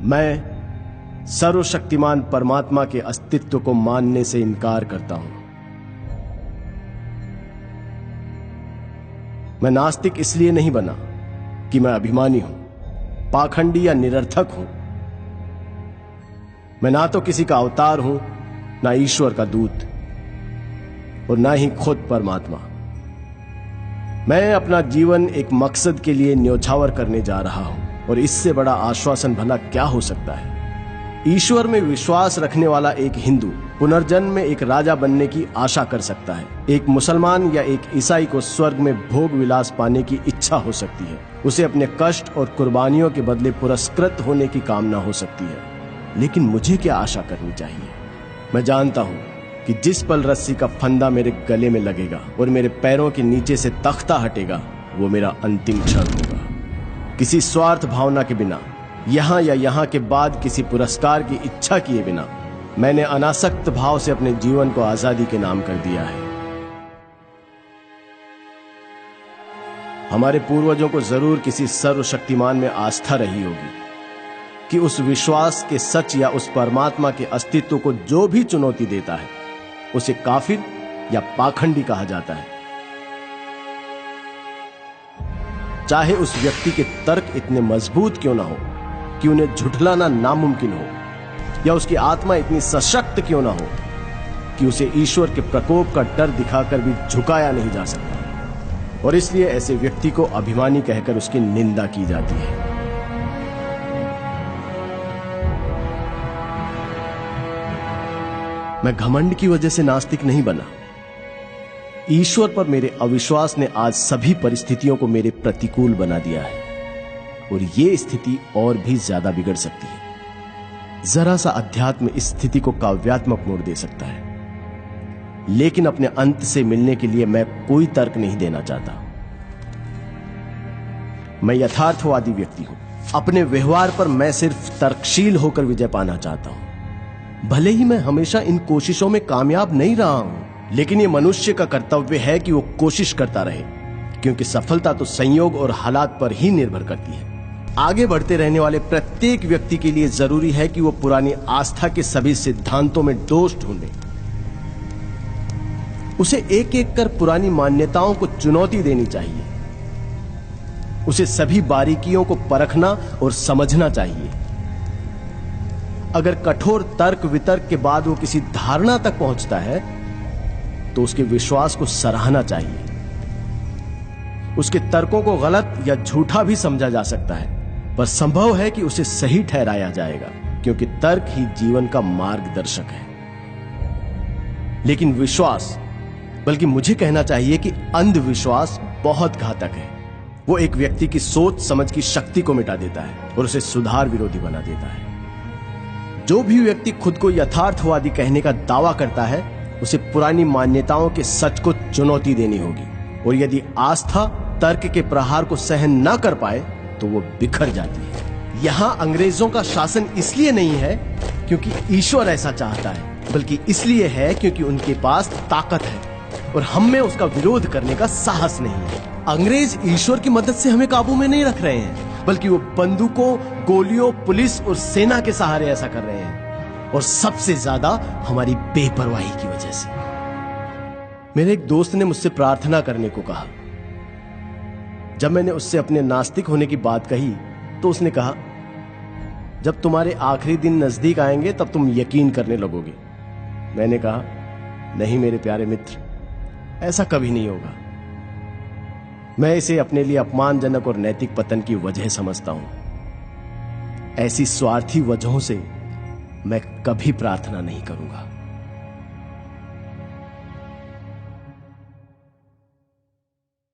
मैं सर्वशक्तिमान परमात्मा के अस्तित्व को मानने से इनकार करता हूं। मैं नास्तिक इसलिए नहीं बना कि मैं अभिमानी हूं, पाखंडी या निरर्थक हूं। मैं ना तो किसी का अवतार हूं, ना ईश्वर का दूत, और ना ही खुद परमात्मा। मैं अपना जीवन एक मकसद के लिए न्योछावर करने जा रहा हूं, और इससे बड़ा आश्वासन भला क्या हो सकता है। ईश्वर में विश्वास रखने वाला एक हिंदू पुनर्जन्म में एक राजा बनने की आशा कर सकता है। एक मुसलमान या एक ईसाई को स्वर्ग में भोग विलास पाने की इच्छा हो सकती है। उसे अपने कष्ट और कुर्बानियों के बदले पुरस्कृत होने की कामना हो सकती है। लेकिन मुझे क्या आशा करनी चाहिए? मैं जानता हूं कि जिस पल रस्सी का फंदा मेरे गले में लगेगा और मेरे पैरों के नीचे से तख्ता हटेगा, वो मेरा अंतिम क्षण होगा। किसी स्वार्थ भावना के बिना, यहां या यहां के बाद किसी पुरस्कार की इच्छा किए बिना, मैंने अनासक्त भाव से अपने जीवन को आजादी के नाम कर दिया है। हमारे पूर्वजों को जरूर किसी सर्वशक्तिमान में आस्था रही होगी कि उस विश्वास के सच या उस परमात्मा के अस्तित्व को जो भी चुनौती देता है, उसे काफिर या पाखंडी कहा जाता है। चाहे उस व्यक्ति के तर्क इतने मजबूत क्यों ना हो कि उन्हें झुठलाना नामुमकिन हो, या उसकी आत्मा इतनी सशक्त क्यों ना हो कि उसे ईश्वर के प्रकोप का डर दिखाकर भी झुकाया नहीं जा सकता। और इसलिए ऐसे व्यक्ति को अभिमानी कहकर उसकी निंदा की जाती है। मैं घमंड की वजह से नास्तिक नहीं बना। ईश्वर पर मेरे अविश्वास ने आज सभी परिस्थितियों को मेरे प्रतिकूल बना दिया है, और यह स्थिति और भी ज्यादा बिगड़ सकती है। जरा सा अध्यात्म इस स्थिति को काव्यात्मक मोड़ दे सकता है। लेकिन अपने अंत से मिलने के लिए मैं कोई तर्क नहीं देना चाहता। मैं यथार्थवादी व्यक्ति हूं। अपने व्यवहार पर मैं सिर्फ तर्कशील होकर विजय पाना चाहता हूं। भले ही मैं हमेशा इन कोशिशों में कामयाब नहीं रहा हूं, लेकिन यह मनुष्य का कर्तव्य है कि वो कोशिश करता रहे, क्योंकि सफलता तो संयोग और हालात पर ही निर्भर करती है। आगे बढ़ते रहने वाले प्रत्येक व्यक्ति के लिए जरूरी है कि वो पुरानी आस्था के सभी सिद्धांतों में दोष ढूंढे। उसे एक एक कर पुरानी मान्यताओं को चुनौती देनी चाहिए। उसे सभी बारीकियों को परखना और समझना चाहिए। अगर कठोर तर्क वितर्क के बाद वो किसी धारणा तक पहुंचता है, तो उसके विश्वास को सराहना चाहिए। उसके तर्कों को गलत या झूठा भी समझा जा सकता है, पर संभव है कि उसे सही ठहराया जाएगा, क्योंकि तर्क ही जीवन का मार्गदर्शक है। लेकिन विश्वास, बल्कि मुझे कहना चाहिए कि अंधविश्वास बहुत घातक है। वो एक व्यक्ति की सोच समझ की शक्ति को मिटा देता है और उसे सुधार विरोधी बना देता है। जो भी व्यक्ति खुद को यथार्थवादी कहने का दावा करता है, उसे पुरानी मान्यताओं के सच को चुनौती देनी होगी, और यदि आस्था तर्क के प्रहार को सहन न कर पाए तो वो बिखर जाती है। यहां अंग्रेजों का शासन इसलिए नहीं है क्योंकि ईश्वर ऐसा चाहता है, बल्कि इसलिए है क्योंकि उनके पास ताकत है और हम में उसका विरोध करने का साहस नहीं है। अंग्रेज ईश्वर की मदद से हमें काबू में नहीं रख रहे हैं, बल्कि वो बंदूकों, गोलियों, पुलिस और सेना के सहारे ऐसा कर रहे हैं, और सबसे ज्यादा हमारी बेपरवाही की वजह से। मेरे एक दोस्त ने मुझसे प्रार्थना करने को कहा। जब मैंने उससे अपने नास्तिक होने की बात कही, तो उसने कहा, जब तुम्हारे आखिरी दिन नजदीक आएंगे तब तुम यकीन करने लगोगे। मैंने कहा, नहीं मेरे प्यारे मित्र, ऐसा कभी नहीं होगा। मैं इसे अपने लिए अपमानजनक और नैतिक पतन की वजह समझता हूं। ऐसी स्वार्थी वजहों से मैं कभी प्रार्थना नहीं करूंगा।